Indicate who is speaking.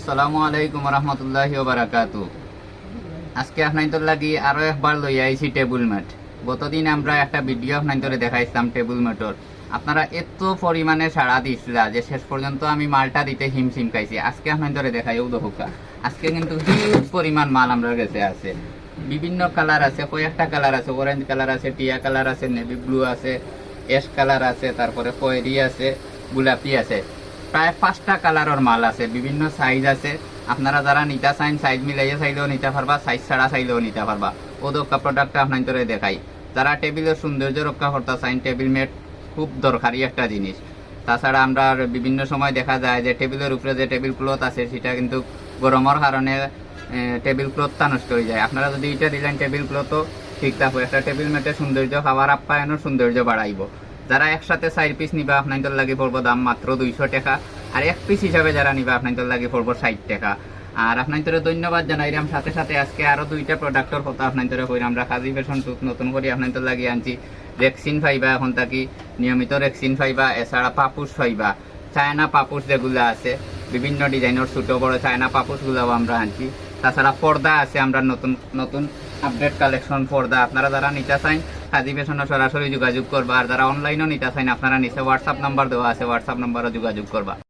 Speaker 1: আসসালামু আলাইকুম রহমতুল্লাহি ওয়া বারাকাতু। আজকে আপনাদের লাগি আরো একবার লই আইছি টেবিল ম্যাট। গতদিন আমরা একটা ভিডিও আপনাদের দেখাইছিলাম টেবিল ম্যাটর। আপনারা এত পরিমাণে সাড়া দিছিলা যে শেষ পর্যন্ত আমি মালটা দিতে হিমশিম খাইছি। আজকে আপনাদের দেখাইও দোকা। আজকে কিন্তু হিউজ পরিমাণ মাল আমরা কাছে আছে। বিভিন্ন কালার আছে, কয়েকটা কালার আছে, অরেঞ্জ কালার আছে, টিয়া কালার আছে, নেভি ব্লু আছে, অ্যাশ কালার আছে, তারপরে খয়েরি আছে, গোলাপি আছে। প্রায় 5টা কালারের মাল আছে, বিভিন্ন সাইজ আছে। আপনারা যারা নিতে চাইন সাইজ মিলাইয়া চাইলেও নিতে পারবা, সাইজ ছাড়া চাইলেও নিতে পারবা। ও দোকা প্রোডাক্টটা আপনাদের দেখাই। যারা টেবিলের সৌন্দর্য রক্ষা করতে চাইন, টেবিল ম্যাট খুব দরকারি একটা জিনিস। তাছাড়া আমরা বিভিন্ন সময় দেখা যায় যে টেবিলের উপরে যে টেবিল ক্লথ আছে সেটা কিন্তু গরমের কারণে টেবিল ক্লথটা নষ্ট হয়ে যায়। আপনারা যদি এটা দিলেন টেবিল ক্লথও ঠিক থাকবে, একটা টেবিল ম্যাটের সৌন্দর্য খাবার আপ্যায়নের সৌন্দর্য বাড়াইব। যারা একসাথে 4 পিস নিবা আপনাদের লাগে পড়বো দাম মাত্র 200 টাকা, আর 1 পিস হিসাবে যারা নিবা আপনাদের লাগে পড়বো 60 টাকা। আর আপনাদের ধন্যবাদ জানাইলাম। সাথে সাথে আজকে আরো 2টা প্রোডাক্টের কথা আপনাদের কইরা আমরা কাজী ফ্যাশন নতুন করে আপনাদের লাগে আনছি। রেক্সিন পাইবা, এখন থাকি নিয়মিত রেক্সিন পাইবা, এছাড়া পাপুস পাইবা, চায়না পাপুস যেগুলো আছে বিভিন্ন ডিজাইনের ছোট বড় চায়না পাপুসগুলোও আমরা আনছি। তাছাড়া পর্দা আছে, আমরা নতুন নতুন আপডেট কালেকশন পর্দা। আপনারা যারা নিতে চান কাজী ফ্যাশনে সরাসরি যোগাযোগ করবা, আর যারা অনলাইনও নিতে চান আপনারা নিচে হোয়াটসঅ্যাপ নাম্বার দেওয়া আছে, হোয়াটসঅ্যাপ নাম্বারও যোগাযোগ করবা।